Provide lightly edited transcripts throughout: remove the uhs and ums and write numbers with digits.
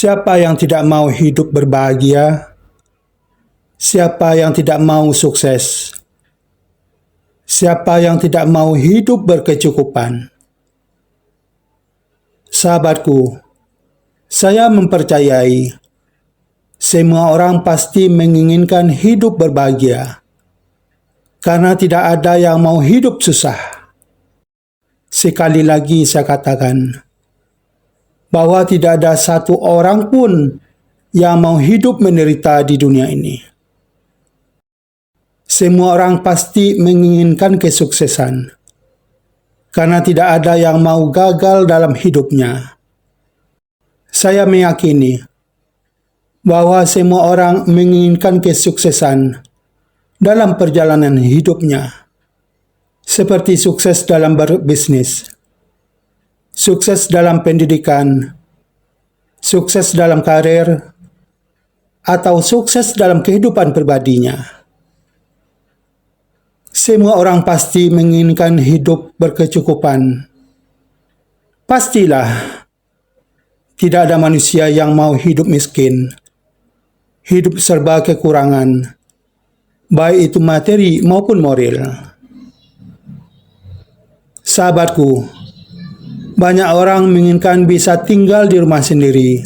Siapa yang tidak mau hidup berbahagia? Siapa yang tidak mau sukses? Siapa yang tidak mau hidup berkecukupan? Sahabatku, saya mempercayai semua orang pasti menginginkan hidup berbahagia, karena tidak ada yang mau hidup susah. Sekali lagi saya katakan, bahwa tidak ada satu orang pun yang mau hidup menderita di dunia ini. Semua orang pasti menginginkan kesuksesan, karena tidak ada yang mau gagal dalam hidupnya. Saya meyakini bahwa semua orang menginginkan kesuksesan dalam perjalanan hidupnya, seperti sukses dalam berbisnis, sukses dalam pendidikan, sukses dalam karir, atau sukses dalam kehidupan pribadinya. Semua orang pasti menginginkan hidup berkecukupan. Pastilah, tidak ada manusia yang mau hidup miskin, hidup serba kekurangan, baik itu materi maupun moral. Sahabatku, banyak orang menginginkan bisa tinggal di rumah sendiri,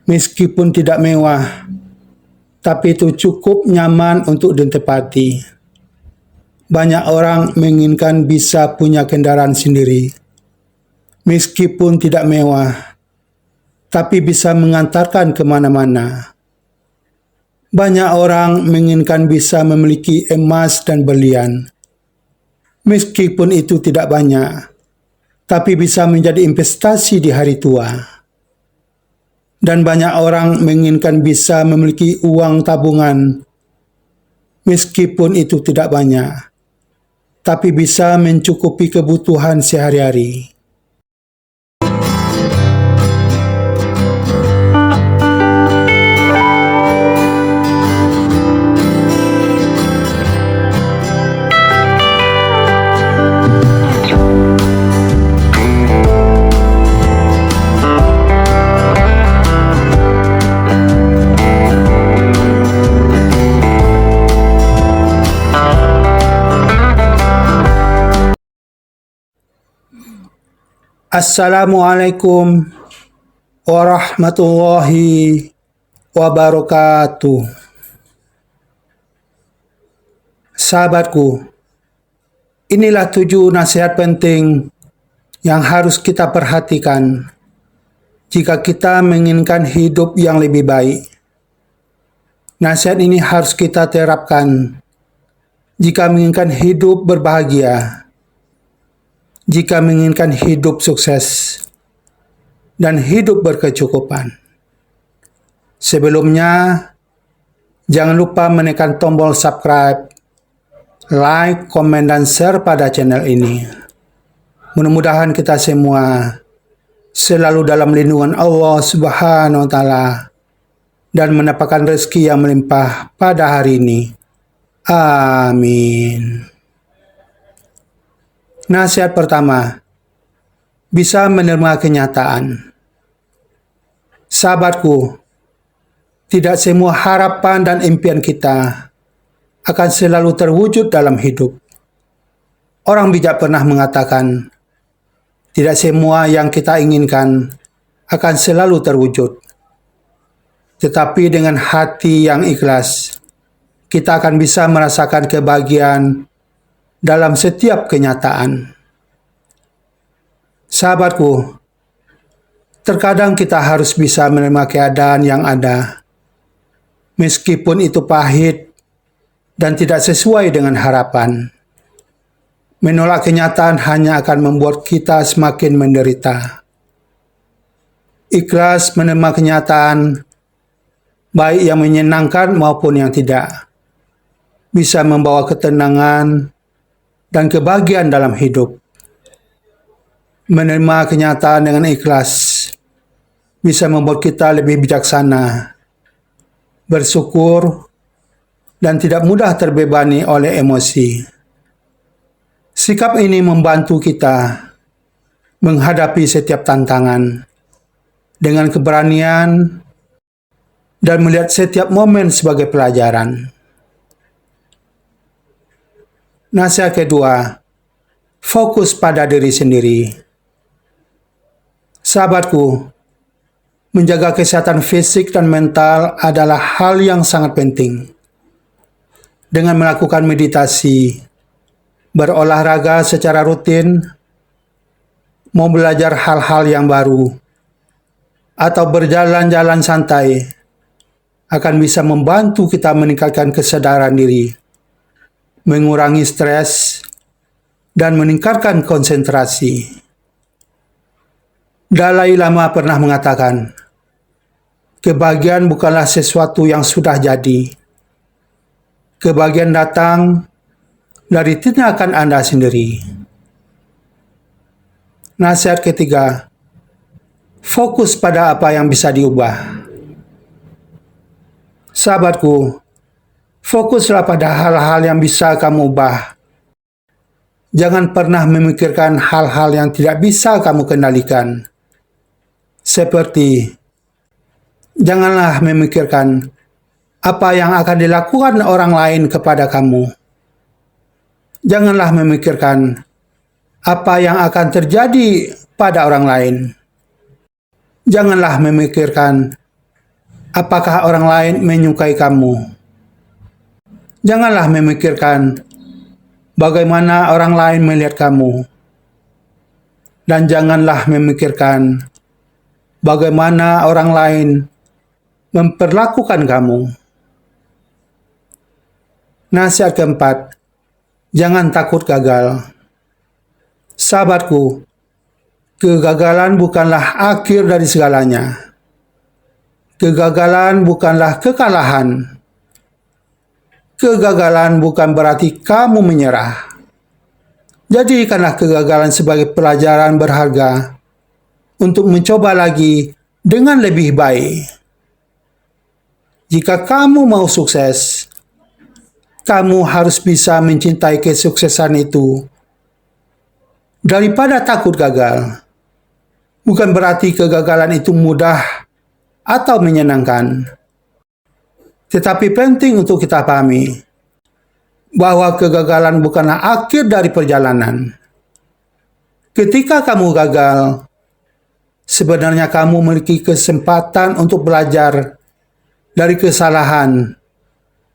meskipun tidak mewah, tapi itu cukup nyaman untuk ditempati. Banyak orang menginginkan bisa punya kendaraan sendiri, meskipun tidak mewah, tapi bisa mengantarkan kemana-mana. Banyak orang menginginkan bisa memiliki emas dan berlian, meskipun itu tidak banyak, tapi bisa menjadi investasi di hari tua. Dan banyak orang menginginkan bisa memiliki uang tabungan, meskipun itu tidak banyak, tapi bisa mencukupi kebutuhan sehari-hari. Assalamualaikum warahmatullahi wabarakatuh. Sahabatku, inilah 7 nasihat penting yang harus kita perhatikan jika kita menginginkan hidup yang lebih baik. Nasihat ini harus kita terapkan jika menginginkan hidup berbahagia, jika menginginkan hidup sukses, dan hidup berkecukupan. Sebelumnya, jangan lupa menekan tombol subscribe, like, komen, dan share pada channel ini. Mudah-mudahan kita semua selalu dalam lindungan Allah Subhanahu wa Ta'ala dan mendapatkan rezeki yang melimpah pada hari ini. Amin. Nasihat pertama, bisa menerima kenyataan. Sahabatku, tidak semua harapan dan impian kita akan selalu terwujud dalam hidup. Orang bijak pernah mengatakan, tidak semua yang kita inginkan akan selalu terwujud. Tetapi dengan hati yang ikhlas, kita akan bisa merasakan kebahagiaan dalam setiap kenyataan. Sahabatku, terkadang kita harus bisa menerima keadaan yang ada, meskipun itu pahit dan tidak sesuai dengan harapan. Menolak kenyataan hanya akan membuat kita semakin menderita. Ikhlas menerima kenyataan, baik yang menyenangkan maupun yang tidak, bisa membawa ketenangan dan kebahagiaan dalam hidup. Menerima kenyataan dengan ikhlas bisa membuat kita lebih bijaksana, bersyukur, dan tidak mudah terbebani oleh emosi. Sikap ini membantu kita menghadapi setiap tantangan dengan keberanian, dan melihat setiap momen sebagai pelajaran. Nasihat kedua, fokus pada diri sendiri. Sahabatku, menjaga kesehatan fisik dan mental adalah hal yang sangat penting. Dengan melakukan meditasi, berolahraga secara rutin, mau belajar hal-hal yang baru, atau berjalan-jalan santai, akan bisa membantu kita meningkatkan kesadaran diri, mengurangi stres, dan meningkatkan konsentrasi. Dalai Lama pernah mengatakan, kebahagiaan bukanlah sesuatu yang sudah jadi. Kebahagiaan datang dari tindakan Anda sendiri. Nasihat ketiga, fokus pada apa yang bisa diubah. Sahabatku, fokuslah pada hal-hal yang bisa kamu ubah. Jangan pernah memikirkan hal-hal yang tidak bisa kamu kendalikan. Seperti, janganlah memikirkan apa yang akan dilakukan orang lain kepada kamu. Janganlah memikirkan apa yang akan terjadi pada orang lain. Janganlah memikirkan apakah orang lain menyukai kamu. Janganlah memikirkan bagaimana orang lain melihat kamu. Dan janganlah memikirkan bagaimana orang lain memperlakukan kamu. Nasihat keempat, jangan takut gagal. Sahabatku, kegagalan bukanlah akhir dari segalanya. Kegagalan bukanlah kekalahan. Kegagalan bukan berarti kamu menyerah. Jadikanlah kegagalan sebagai pelajaran berharga untuk mencoba lagi dengan lebih baik. Jika kamu mau sukses, kamu harus bisa mencintai kesuksesan itu daripada takut gagal. Bukan berarti kegagalan itu mudah atau menyenangkan. Tetapi penting untuk kita pahami bahwa kegagalan bukanlah akhir dari perjalanan. Ketika kamu gagal, sebenarnya kamu memiliki kesempatan untuk belajar dari kesalahan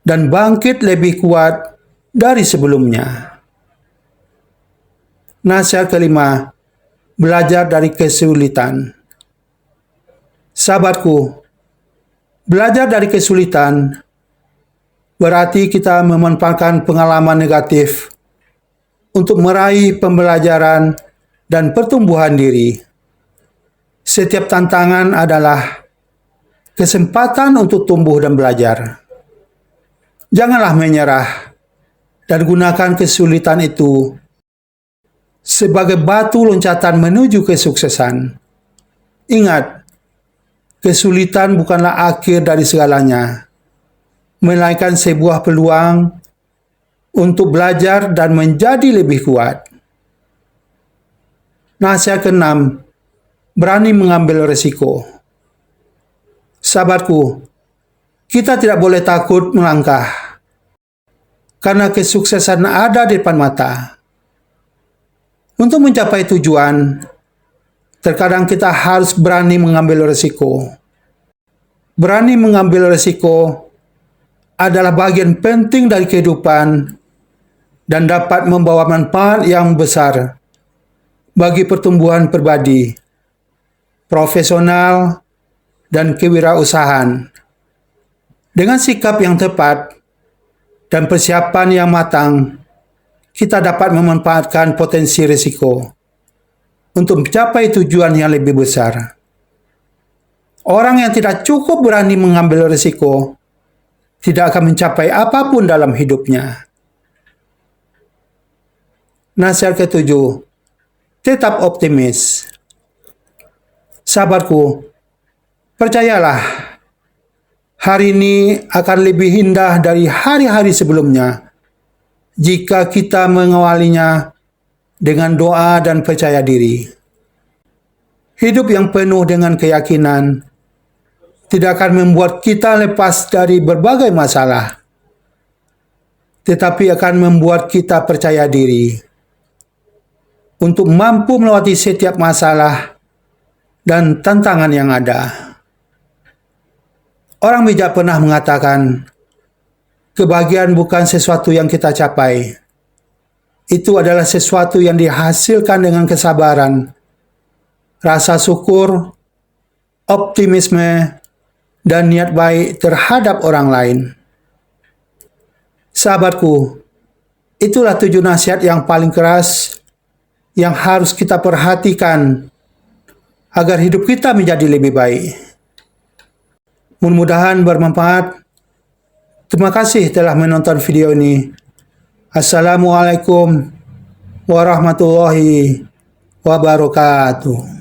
dan bangkit lebih kuat dari sebelumnya. Nasihat kelima, belajar dari kesulitan. Sahabatku, belajar dari kesulitan berarti kita memanfaatkan pengalaman negatif untuk meraih pembelajaran dan pertumbuhan diri. Setiap tantangan adalah kesempatan untuk tumbuh dan belajar. Janganlah menyerah dan gunakan kesulitan itu sebagai batu loncatan menuju kesuksesan. Ingat, kesulitan bukanlah akhir dari segalanya, melainkan sebuah peluang untuk belajar dan menjadi lebih kuat. Nasihat keenam, berani mengambil resiko. Sahabatku, kita tidak boleh takut melangkah, karena kesuksesan ada di depan mata. Untuk mencapai tujuan, terkadang kita harus berani mengambil resiko. Berani mengambil resiko adalah bagian penting dari kehidupan dan dapat membawa manfaat yang besar bagi pertumbuhan pribadi, profesional, dan kewirausahaan. Dengan sikap yang tepat dan persiapan yang matang, kita dapat memanfaatkan potensi risiko untuk mencapai tujuan yang lebih besar. Orang yang tidak cukup berani mengambil risiko tidak akan mencapai apapun dalam hidupnya. Nasihat ketujuh, tetap optimis. Sahabatku, percayalah, hari ini akan lebih indah dari hari-hari sebelumnya jika kita mengawalinya dengan doa dan percaya diri. Hidup yang penuh dengan keyakinan tidak akan membuat kita lepas dari berbagai masalah, tetapi akan membuat kita percaya diri untuk mampu melewati setiap masalah dan tantangan yang ada. Orang bijak pernah mengatakan, kebahagiaan bukan sesuatu yang kita capai. Itu adalah sesuatu yang dihasilkan dengan kesabaran, rasa syukur, optimisme, dan niat baik terhadap orang lain. Sahabatku, itulah 7 nasihat yang paling keras yang harus kita perhatikan agar hidup kita menjadi lebih baik. Mudah-mudahan bermanfaat. Terima kasih telah menonton video ini. Assalamualaikum warahmatullahi wabarakatuh.